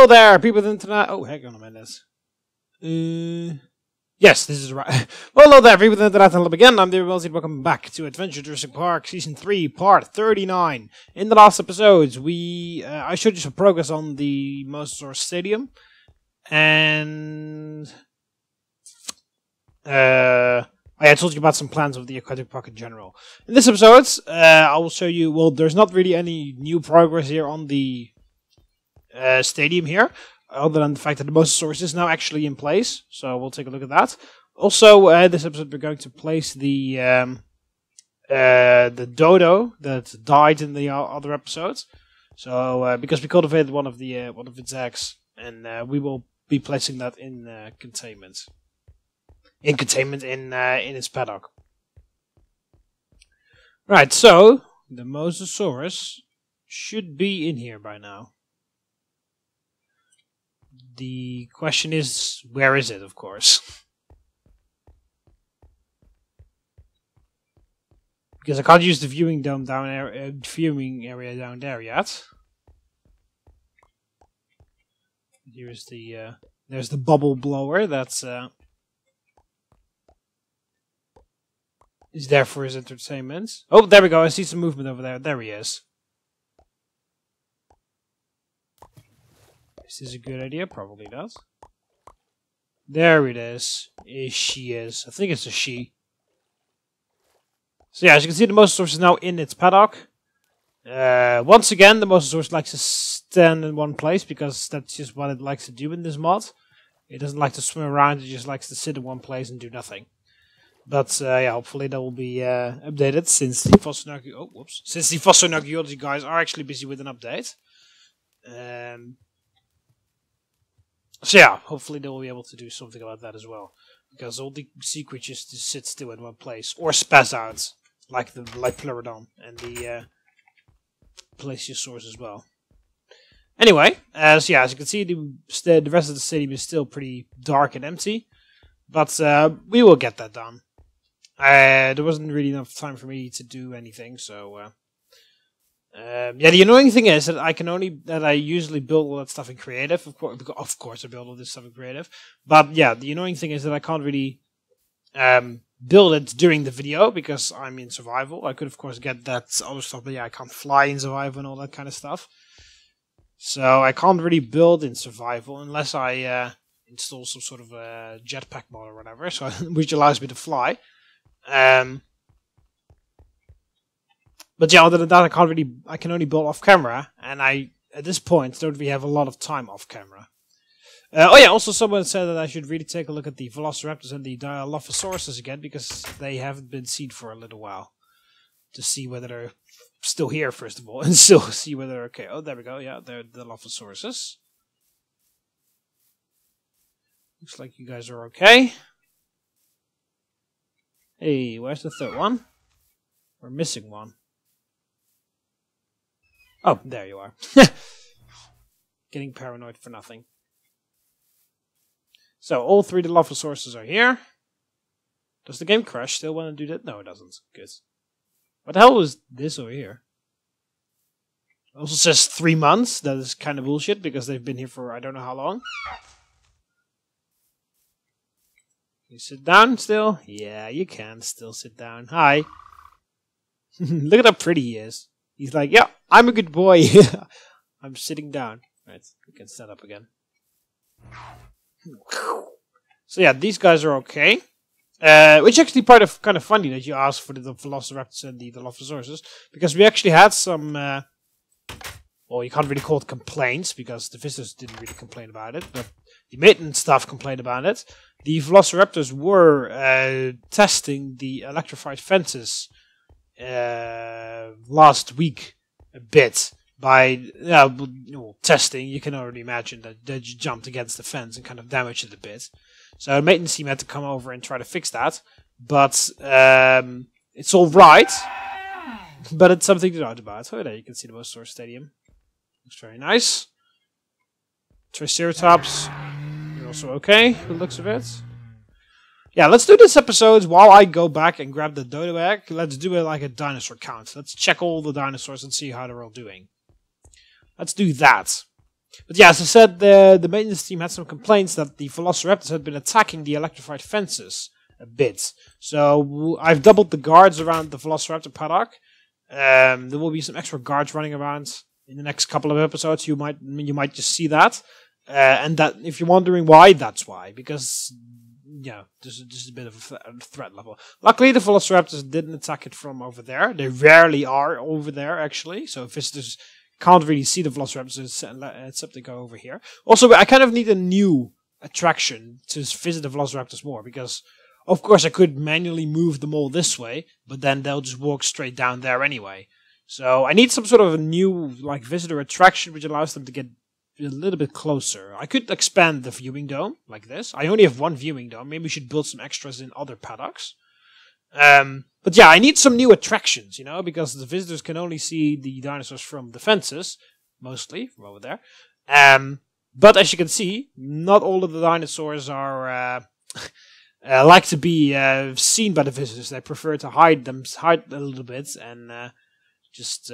hello there, people of the internet. Oh, hang on a minute. Yes, this is right. Well, hello there, people of the internet. Hello again. I'm TheMBmulti. Welcome back to Adventure Jurassic Park Season 3, Part 39. In the last episodes, I showed you some progress on the Mosasaurus Stadium, and I told you about some plans of the aquatic park in general. In this episode, I will show you. Well, there's not really any new progress here on the stadium here, other than the fact that the Mosasaurus is now actually in place. So we'll take a look at that. Also, this episode we're going to place the dodo that died in the other episodes. So because we cultivated one of its eggs, and we will be placing that in containment. In its paddock. Right. So the Mosasaurus should be in here by now. The question is, where is it, of course? Because I can't use the viewing dome viewing area down there yet. Here's the there's the bubble blower that's is there for his entertainment. Oh, there we go. I see some movement over there. There he is. Is this a good idea? Probably not. There it is. She is. I think it's a she. So yeah, as you can see, the Mosasaurus is now in its paddock. Once again, the Mosasaurus likes to stand in one place because that's just what it likes to do in this mod. It doesn't like to swim around. It just likes to sit in one place and do nothing. But yeah, hopefully that will be updated since the fossil archaeology guys are actually busy with an update. So yeah, hopefully they will be able to do something about that as well, because all the sea creatures just sit still in one place or spaz out, like Pleurodon and the Plesiosaurus as well. Anyway, so yeah, as you can see, the rest of the stadium is still pretty dark and empty, but we will get that done. There wasn't really enough time for me to do anything, so yeah. The annoying thing is that I usually build all that stuff in creative. Of course, I build all this stuff in creative, but yeah, the annoying thing is that I can't really build it during the video because I'm in survival. I could, of course, get that other stuff, but yeah, I can't fly in survival and all that kind of stuff. So I can't really build in survival unless I install some sort of a jetpack mod or whatever, so which allows me to fly. But yeah, other than that, I can only build off camera, and at this point don't really have a lot of time off camera. Oh yeah, also someone said that I should really take a look at the Velociraptors and the Dilophosaurus again, because they haven't been seen for a little while. To see whether they're still here, first of all, and still see whether they're okay. Oh, there we go, yeah, they're the Dilophosaurus. Looks like you guys are okay. Hey, where's the third one? We're missing one. Oh, there you are. Getting paranoid for nothing. So, all three Dilophosaurus are here. Does the game crash still want to do that? No, it doesn't. Good. What the hell is this over here? It also says 3 months. That is kind of bullshit, because they've been here for I don't know how long. Can you sit down still? Yeah, you can still sit down. Hi. Look at how pretty he is. He's like, yeah, I'm a good boy. I'm sitting down. Right, we can stand up again. So yeah, these guys are okay. Which is actually kind of funny that you asked for the Velociraptors and the Dilophosaurus, because we actually had some, well, you can't really call it complaints, because the visitors didn't really complain about it, but the maintenance staff complained about it. The Velociraptors were testing the electrified fences last week a bit by testing. You can already imagine that they jumped against the fence and kind of damaged it a bit. So the maintenance team had to come over and try to fix that. But it's all right. But it's something to note about. Oh, there you can see the Mosasaurus Stadium. Looks very nice. Triceratops, you're also okay with the looks of it. Yeah, let's do this episode while I go back and grab the dodo egg. Let's do it like a dinosaur count. Let's check all the dinosaurs and see how they're all doing. Let's do that. But yeah, as I said, the maintenance team had some complaints that the velociraptors had been attacking the electrified fences a bit. So I've doubled the guards around the velociraptor paddock. There will be some extra guards running around in the next couple of episodes. You might just see that. And that, if you're wondering why, that's why. Because, yeah, there's just a bit of a threat level. Luckily, the velociraptors didn't attack it from over there. They rarely are over there, actually. So visitors can't really see the velociraptors except they go over here. Also, I kind of need a new attraction to visit the velociraptors more. Because, of course, I could manually move them all this way. But then they'll just walk straight down there anyway. So I need some sort of a new visitor attraction which allows them to get a little bit closer. I could expand the viewing dome like this. I only have one viewing dome. Maybe we should build some extras in other paddocks. But yeah, I need some new attractions, because the visitors can only see the dinosaurs from the fences, mostly from over there. But as you can see, not all of the dinosaurs are like to be seen by the visitors. They prefer to hide a little bit and just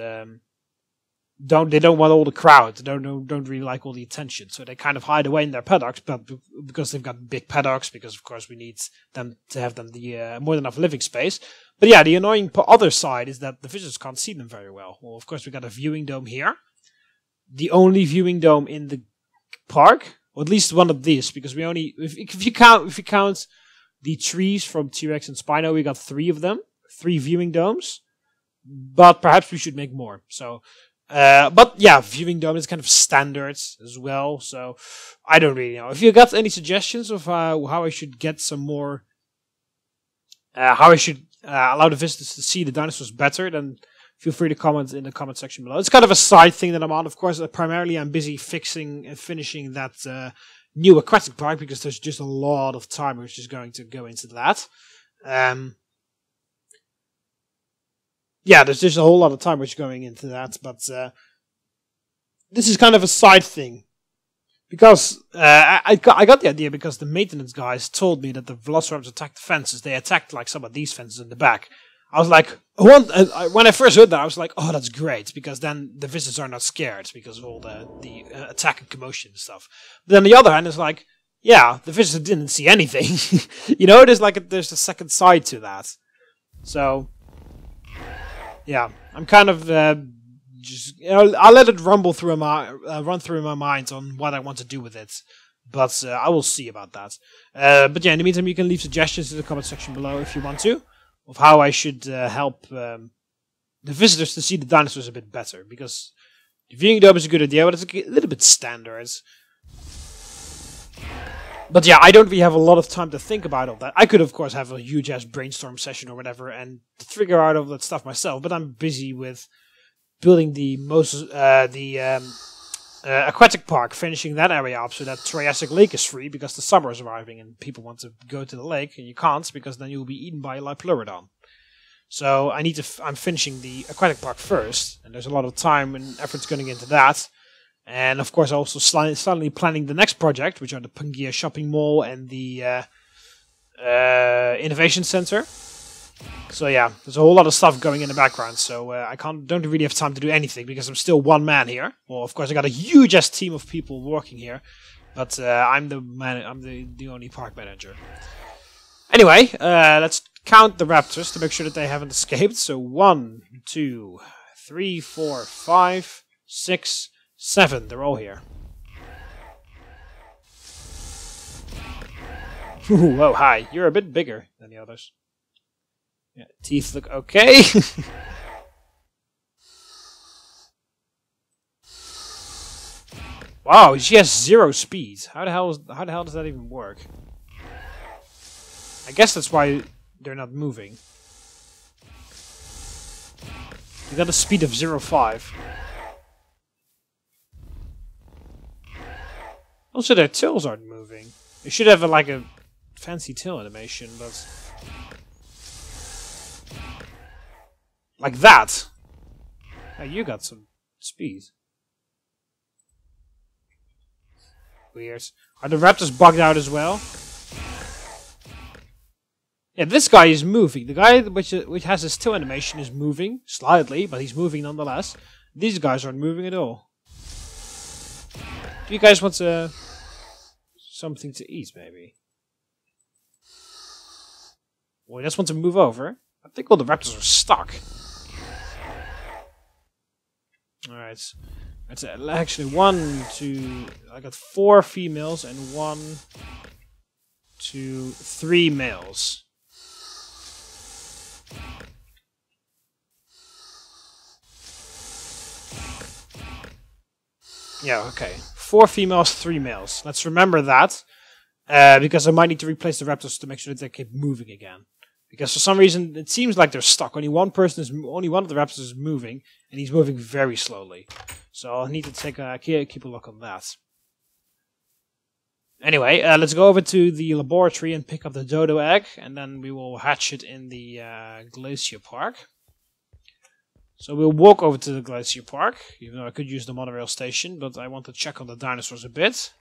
they don't want all the crowd. They don't really like all the attention, so they kind of hide away in their paddocks. But because they've got big paddocks, because of course we need them to have them the more than enough living space. But yeah, the annoying other side is that the visitors can't see them very well. Well, of course we got a viewing dome here, the only viewing dome in the park, or at least one of these, because we only if you count the trees from T-Rex and Spino, we got 3 of them, 3 viewing domes. But perhaps we should make more. So. But yeah, viewing dome is kind of standard as well, so I don't really know. If you got any suggestions of how I should get some more, how I should allow the visitors to see the dinosaurs better, then feel free to comment in the comment section below. It's kind of a side thing that I'm on. Of course, primarily I'm busy fixing and finishing that new aquatic park, because there's just a lot of time which is going to go into that. Yeah, there's just a whole lot of time which is going into that, but this is kind of a side thing. Because I got the idea because the maintenance guys told me that the velociraptors attacked the fences. They attacked like some of these fences in the back. I was like, when I first heard that, I was like, oh, that's great, because then the visitors are not scared because of all the attack and commotion and stuff. But then on the other hand, it's like, yeah, the visitors didn't see anything. There's a second side to that. So. Yeah, I'm kind of I'll let it run through my mind on what I want to do with it, but I will see about that. But yeah, in the meantime, you can leave suggestions in the comment section below if you want to, of how I should help the visitors to see the dinosaurs a bit better, because the viewing dome is a good idea, but it's a little bit standard. But yeah, I don't really have a lot of time to think about all that. I could, of course, have a huge-ass brainstorm session or whatever and figure out all that stuff myself, but I'm busy with building the aquatic park, finishing that area up so that Jurassic Lake is free, because the summer is arriving and people want to go to the lake, and you can't, because then you'll be eaten by a Pleurodon. So I'm finishing the aquatic park first, and there's a lot of time and efforts going into that. And of course, also suddenly planning the next project, which are the Pangaea Shopping Mall and the Innovation Center. So yeah, there's a whole lot of stuff going in the background. So I don't really have time to do anything, because I'm still one man here. Well, of course, I got a huge ass team of people working here, but I'm the only park manager. Anyway, let's count the raptors to make sure that they haven't escaped. So 1, 2, 3, 4, 5, 6. 7, they're all here. Ooh, oh, hi. You're a bit bigger than the others. Yeah, teeth look okay. Wow, she has 0 speed. How the hell does that even work? I guess that's why they're not moving. You got a speed of 0.5. Also, their tails aren't moving. They should have a fancy tail animation, but like that. Oh, you got some speed. Weird. Are the raptors bugged out as well? Yeah, this guy is moving. The guy which has his tail animation is moving slightly, but he's moving nonetheless. These guys aren't moving at all. Do you guys want something to eat, maybe? Well, I just want to move over. I think all the raptors are stuck. Alright. That's actually 1, 2... I got 4 females and 1, 2, 3 males. Yeah, okay. 4 females, 3 males. Let's remember that. Because I might need to replace the raptors to make sure that they keep moving again. Because for some reason, it seems like they're stuck. Only one of the raptors is moving, and he's moving very slowly. So I'll need to keep a look on that. Anyway, let's go over to the laboratory and pick up the dodo egg, and then we will hatch it in the Glacier Park. So we'll walk over to the Glacier Park, even though I could use the monorail station, but I want to check on the dinosaurs a bit.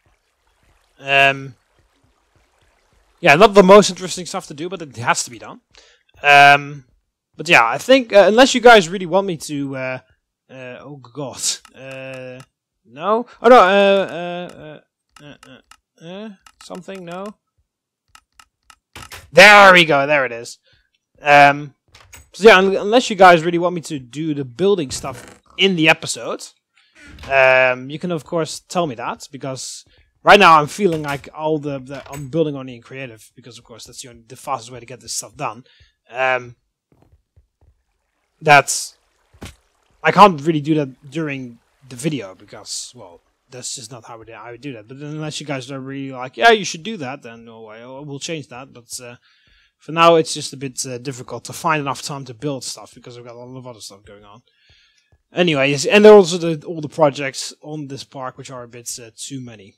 Yeah, not the most interesting stuff to do, but it has to be done. But yeah, I think, unless you guys really want me to, oh god, no? Oh no, something, no? There we go, there it is. So yeah, unless you guys really want me to do the building stuff in the episode, you can of course tell me that, because right now I'm feeling like I'm building only in creative, because of course that's the fastest way to get this stuff done. I can't really do that during the video, because, well, that's just not how I would do that. But unless you guys are really like, yeah, you should do that, then no, I will change that. But for now, it's just a bit difficult to find enough time to build stuff, because I've got a lot of other stuff going on. Anyways, and there are also all the projects on this park, which are a bit too many.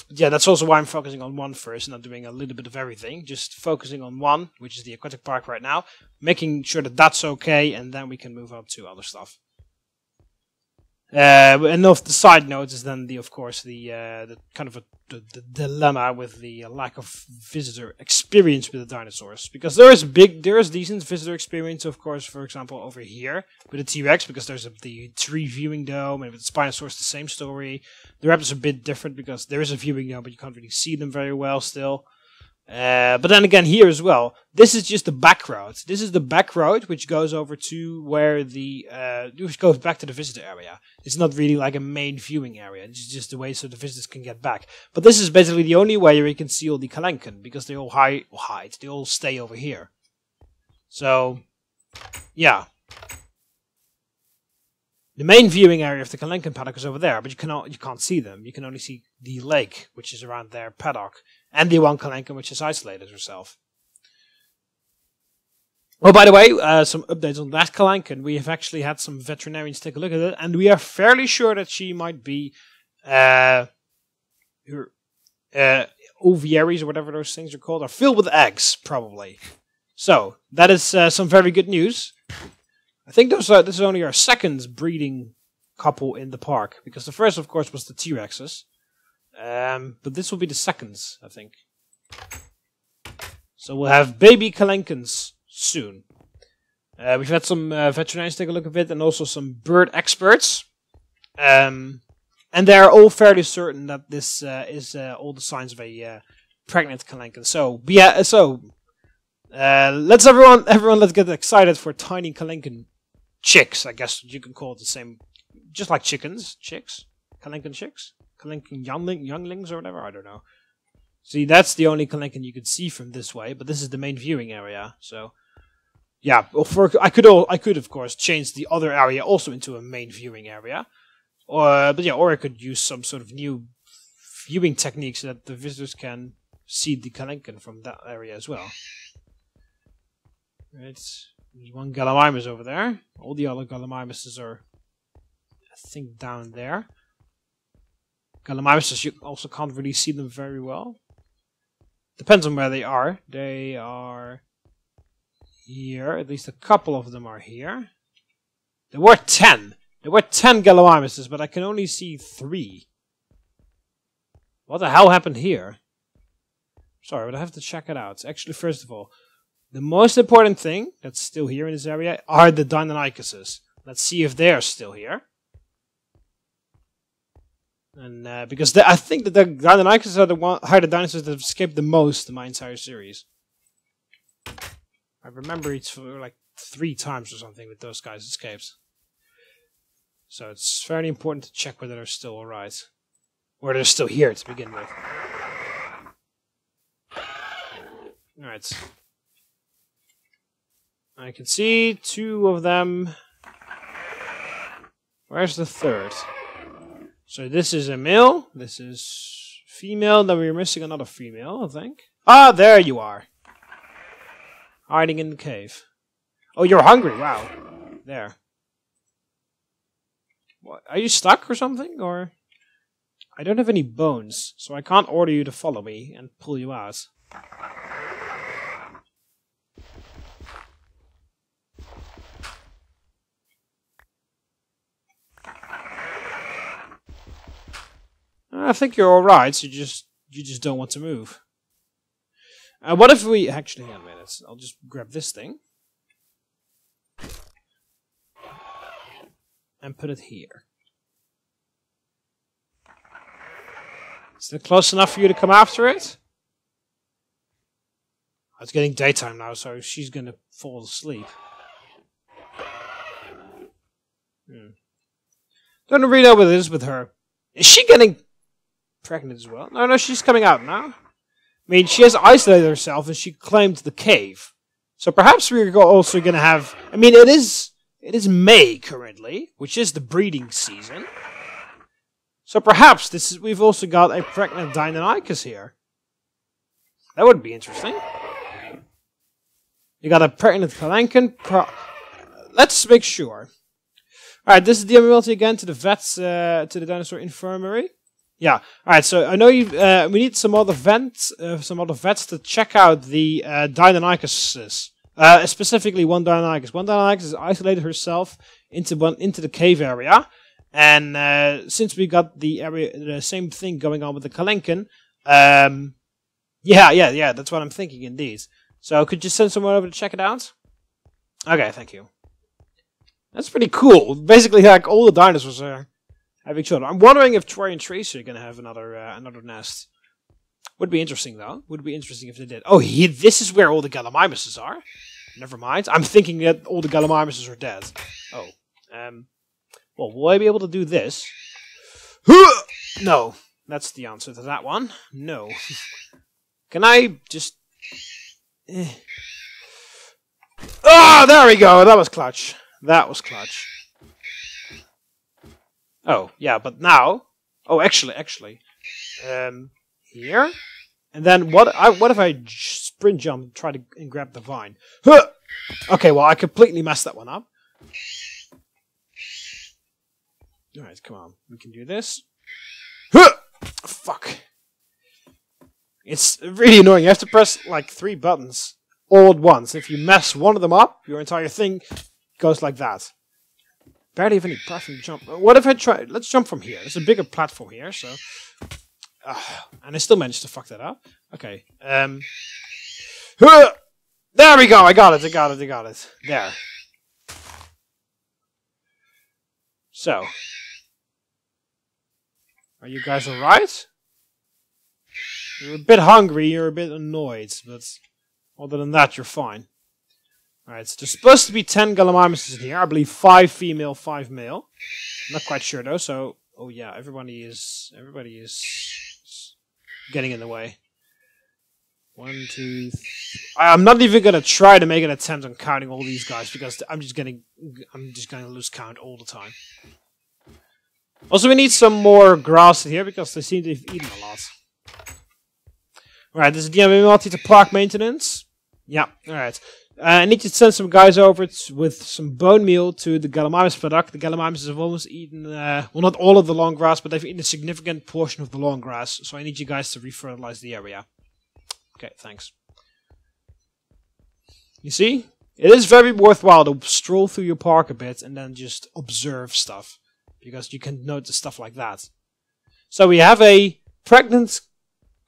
But yeah, that's also why I'm focusing on one first, and not doing a little bit of everything. Just focusing on one, which is the aquatic park right now, making sure that that's okay, and then we can move on to other stuff. And of the side note is then of course the kind of the dilemma with the lack of visitor experience with the dinosaurs, because there is decent visitor experience, of course, for example over here with the T-Rex, because there's the tree viewing dome, and with the Spinosaurus the same story. The raptors are a bit different because there is a viewing dome, but you can't really see them very well still. But then again, here as well, this is just the back road. This is the back road which goes over to where which goes back to the visitor area. It's not really like a main viewing area. It's just a way so the visitors can get back. But this is basically the only way where you can see all the Kelenken, because they all hide. They all stay over here. So, yeah. The main viewing area of the Kelenken paddock is over there, but you can't see them. You can only see the lake, which is around their paddock, and the one Kelenken, which is isolated herself. Well, by the way, some updates on that Kelenken. We have actually had some veterinarians take a look at it, and we are fairly sure that she might be her ovaries, or whatever those things are called, are filled with eggs, probably. So, that is some very good news. I think this is only our second breeding couple in the park, because the first, of course, was the T-Rexes. But this will be the second, I think. So we'll have baby Kelenkens soon. We've had some veterinarians take a look at it, and also some bird experts. And they're all fairly certain that this is all the signs of a pregnant Kelenken. So, let's let's get excited for tiny Kelenken chicks. I guess you can call it the same, just like chickens, chicks, Kelenken chicks, Kelenken younglings or whatever. I don't know. See, that's the only Kelenken you could see from this way, but this is the main viewing area. So, yeah, I could of course change the other area also into a main viewing area, or I could use some sort of new viewing technique so that the visitors can see the Kelenken from that area as well. Right, there's one Gallimimus over there. All the other Gallimimuses are, I think, down there. Gallimimuses, you also can't really see them very well. Depends on where they are. They are here. At least a couple of them are here. There were 10. There were 10 Gallimimuses, but I can only see 3. What the hell happened here? Sorry, but I have to check it out. Actually, first of all, the most important thing that's still here in this area are the Deinonychuses. Let's see if they're still here. And because I think that the Deinonychus are the dinosaurs that have escaped the most in my entire series. I remember it's like 3 times or something with those guys escaped. So it's very important to check whether they're still alright. Or they're still here to begin with. Alright. I can see 2 of them. Where's the 3rd? So this is a male, this is female, then we're missing another female, I think. Ah, there you are! Hiding in the cave. Oh, you're hungry, wow. There. What, are you stuck or something, or? I don't have any bones, so I can't order you to follow me and pull you out. I think you're alright, so you just don't want to move. What if we... Actually, hang on a minute. I'll just grab this thing. And put it here. Is it close enough for you to come after it? It's getting daytime now, so she's gonna fall asleep. Don't really know what it is with her. Is she getting pregnant as well? No, she's coming out now. I mean, she has isolated herself and she claimed the cave. So perhaps we're also going to have... I mean, it is May currently, which is the breeding season. So perhaps we've also got a pregnant Deinonychus here. That would be interesting. You got a pregnant Kelenken. Let's make sure. Alright, this is TheMBmulti again to the vets, to the dinosaur infirmary. Yeah. Alright, so I know we need some other vets to check out the Deinonychuses. Specifically one Deinonychus. One Deinonychus has isolated herself into the cave area. And since we got the same thing going on with the Kelenken, yeah, that's what I'm thinking indeed. So could you send someone over to check it out? Okay, thank you. That's pretty cool. Basically, like all the dinosaurs are having children. I'm wondering if Troy and Tracy are gonna have another nest. Would be interesting though. Would be interesting if they did. Oh, this is where all the Gallimimuses are. Never mind. I'm thinking that all the Gallimimuses are dead. Oh, well, will I be able to do this? No, that's the answer to that one. No. Can I just? Ah, there we go. That was clutch. That was clutch. Oh, yeah, but now... Oh, actually... Here? And then what if I sprint jump and try to grab the vine? Huh! Okay, well, I completely messed that one up. Alright, come on. We can do this. Huh! Fuck. It's really annoying. You have to press, like, 3 buttons all at once. If you mess one of them up, your entire thing goes like that. Barely have any platform to jump. What if I try... Let's jump from here. There's a bigger platform here, so... and I still managed to fuck that up. Okay. There we go! I got it. There. So. Are you guys alright? You're a bit hungry, you're a bit annoyed, but... Other than that, you're fine. Alright, so there's supposed to be 10 Gallimimuses in here. I believe 5 female, 5 male. I'm not quite sure though, so... Oh yeah, everybody is getting in the way. 1, 2, 3... I'm not even gonna try to make an attempt on counting all these guys, because I'm just gonna lose count all the time. Also, we need some more grass in here, because they seem to have eaten a lot. Alright, this is TheMBmulti to park maintenance. Yeah, alright. I need to send some guys over with some bone meal to the Gallimimus paddack. The Gallimimuses have almost eaten, well, not all of the long grass, but they've eaten a significant portion of the long grass. So I need you guys to refertilize the area. Okay, thanks. You see? It is very worthwhile to stroll through your park a bit and then just observe stuff. Because you can notice stuff like that. So we have a pregnant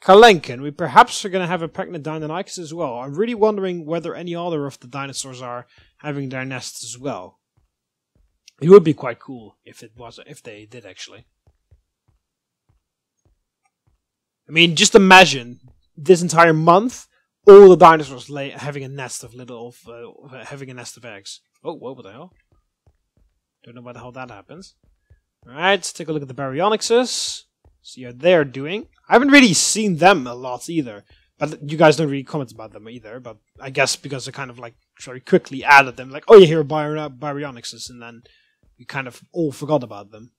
Kelenken. We perhaps are going to have a pregnant Deinonychus as well. I'm really wondering whether any other of the dinosaurs are having their nests as well. It would be quite cool if they did actually. I mean, just imagine this entire month, all the dinosaurs having a nest of eggs. Oh, what the hell? Don't know what the hell that happens. Alright, take a look at the Baryonyxes. See how they're doing. I haven't really seen them a lot either. But you guys don't really comment about them either. But I guess because I kind of like very quickly added them. Like, oh yeah, here are Baryonyxes. And then we kind of all forgot about them.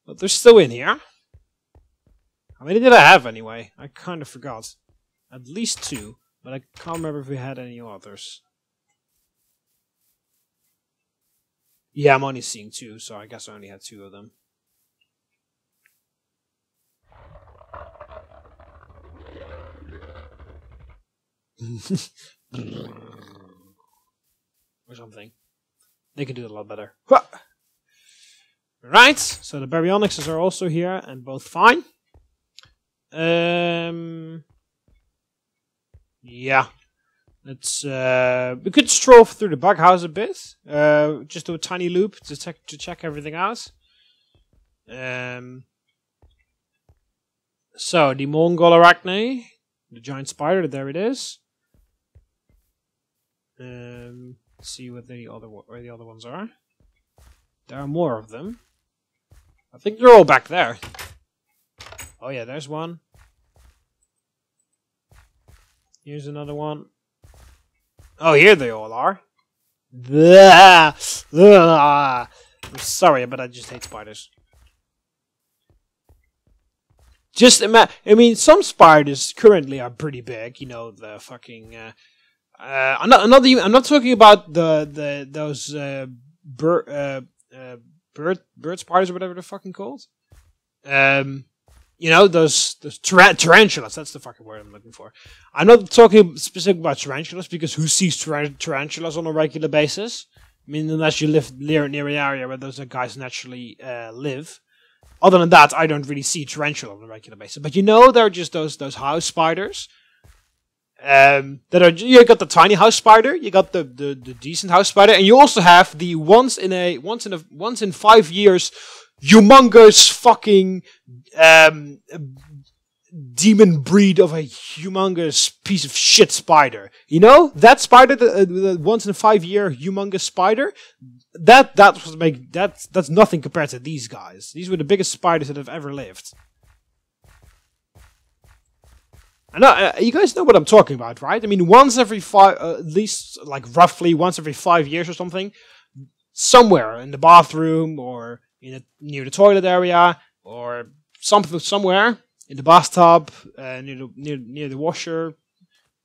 But they're still in here. How many did I have anyway? I kind of forgot. At least 2. But I can't remember if we had any others. Yeah, I'm only seeing 2. So I guess I only had 2 of them. Or something. They can do it a lot better. Right, so the Baryonyxes are also here and both fine. Yeah. Let's we could stroll through the bug house a bit. Just do a tiny loop to check everything out. So the Mongol arachne, the giant spider, there it is. Let's see what where the other ones are. There are more of them. I think they're all back there. Oh yeah, there's one. Here's another one. Oh, here they all are. I'm sorry, but I just hate spiders. I mean, some spiders currently are pretty big. You know, the fucking. I'm not talking about those bird spiders or whatever they're fucking called. You know, those tarantulas. That's the fucking word I'm looking for. I'm not talking specifically about tarantulas because who sees tarantulas on a regular basis? I mean, unless you live near an area where those guys naturally live. Other than that, I don't really see tarantula on a regular basis. But you know, there are just those house spiders. You got the tiny house spider, you got the decent house spider, and you also have the once in 5 years humongous fucking demon breed of a humongous piece of shit spider. You know that spider, the once in a 5 year humongous spider. That's nothing compared to these guys. These were the biggest spiders that have ever lived. I know, you guys know what I'm talking about, right? I mean, once every at least, like, roughly once every 5 years or something, somewhere in the bathroom, or near the toilet area, or somewhere in the bathtub, near the washer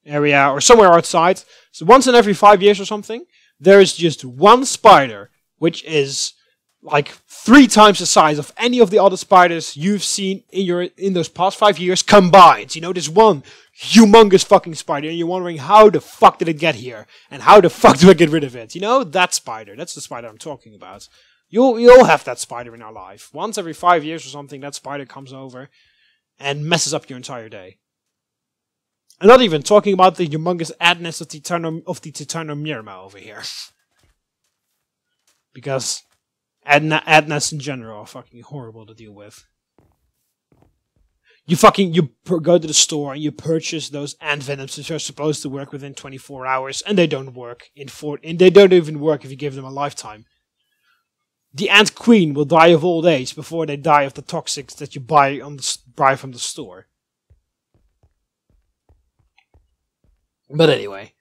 area, or somewhere outside. So once in every 5 years or something, there is just one spider, which is like 3 times the size of any of the other spiders you've seen in those past 5 years combined. You know, this one humongous fucking spider, and you're wondering how the fuck did it get here, and how the fuck do I get rid of it? You know, that spider. That's the spider I'm talking about. You'll have that spider in our life. Once every 5 years or something, that spider comes over and messes up your entire day. I'm not even talking about the humongous adness of the Titanomirma over here. Because adness in general are fucking horrible to deal with. You go to the store and you purchase those ant venoms which are supposed to work within 24 hours, and they don't work and they don't even work if you give them a lifetime. The ant queen will die of old age before they die of the toxics that you buy from the store. But anyway,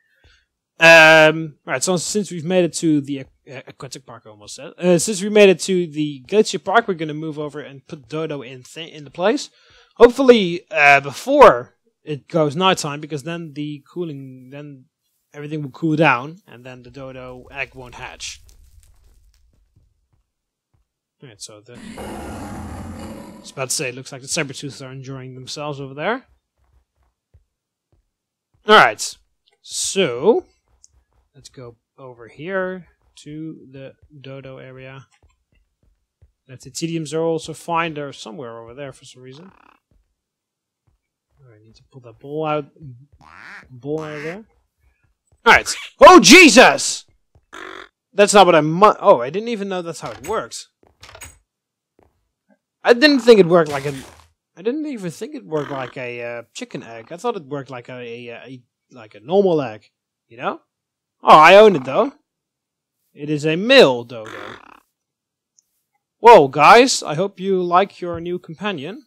right. So since we've made it to the aquatic park, I almost said. Since we made it to the Glacier Park, we're gonna move over and put Dodo in the place. Hopefully, before it goes nighttime, because then then everything will cool down, and then the Dodo egg won't hatch. All right. So I was about to say, it looks like the saber-tooths are enjoying themselves over there. Alright, so let's go over here to the Dodo area. The Titidiums are also fine. They're somewhere over there for some reason. I need to pull that ball out of there. Alright. Oh, Jesus! That's not what oh, I didn't even know that's how it works. I didn't think it worked like I didn't even think it worked like a chicken egg. I thought it worked like a normal egg. You know? Oh, I own it though. It is a male dodo. Whoa, guys! I hope you like your new companion.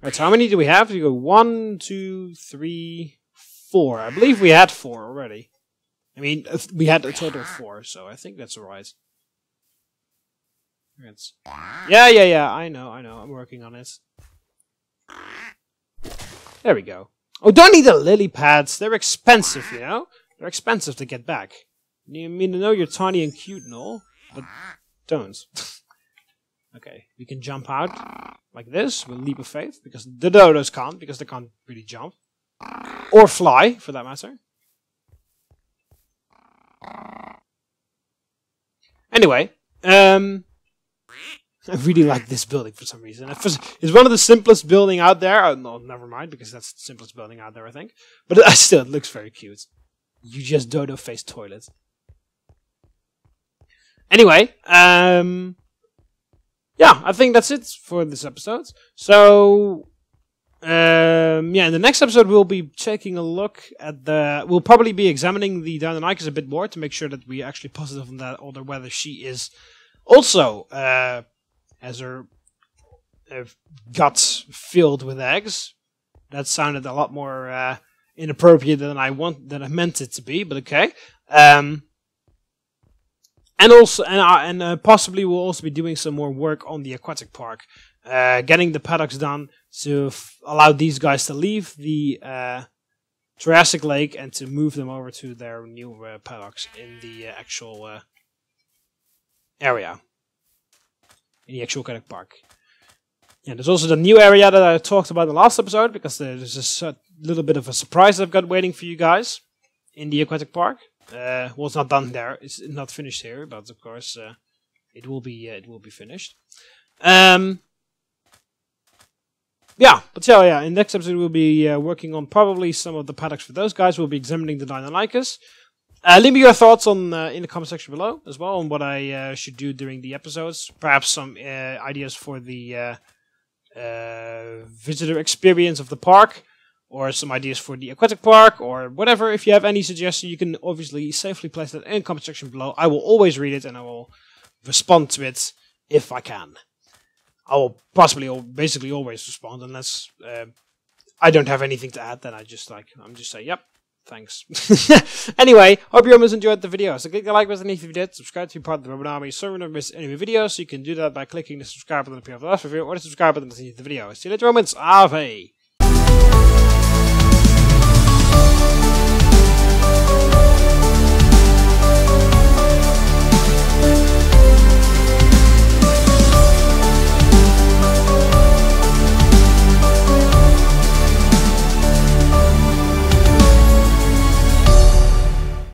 Right, so how many do we have? We go 1, 2, 3, 4. I believe we had 4 already. I mean, we had a total of 4, so I think that's alright. Yeah, I know, I'm working on it. There we go. Oh, don't need the lily pads, they're expensive, you know? They're expensive to get back. I mean, I know you're tiny and cute and all, but don't. Okay, we can jump out like this with leap of faith, because the dodos can't, because they can't really jump. Or fly, for that matter. Anyway, I really like this building for some reason. It's one of the simplest building out there. Oh, no, never mind, because that's the simplest building out there, I think. But still, it looks very cute. You just dodo-faced toilet. Anyway, yeah, I think that's it for this episode. So, yeah, in the next episode we'll be taking a look at we'll probably be examining the Deinonychus a bit more to make sure that we're actually positive on that, or whether she is also, has her guts filled with eggs. That sounded a lot more inappropriate than I meant it to be, but okay. And also, possibly we'll also be doing some more work on the aquatic park, getting the paddocks done to allow these guys to leave the Jurassic Lake and to move them over to their new paddocks in the actual area, in the actual aquatic park. And there's also the new area that I talked about in the last episode, because there's a little bit of a surprise I've got waiting for you guys in the aquatic park. Well, it's not done there. It's not finished here, but of course, it will be finished. Yeah, but yeah. In the next episode, we'll be working on probably some of the paddocks for those guys. We'll be examining the Deinonychus. Leave me your thoughts on in the comment section below as well on what I should do during the episodes. Perhaps some ideas for the visitor experience of the park, or some ideas for the aquatic park, or whatever. If you have any suggestions, you can obviously safely place that in the comment section below. I will always read it, and I will respond to it if I can. I will possibly, or basically always respond, unless I don't have anything to add. Then I'm just saying, yep, thanks. Anyway, hope you almost enjoyed the video. So click the like button if you did. Subscribe to be part of the Robot Army so you never miss any of my videos. So you can do that by clicking the subscribe button up here for the last video, or the subscribe button underneath the video. See you later, Romans. Ave.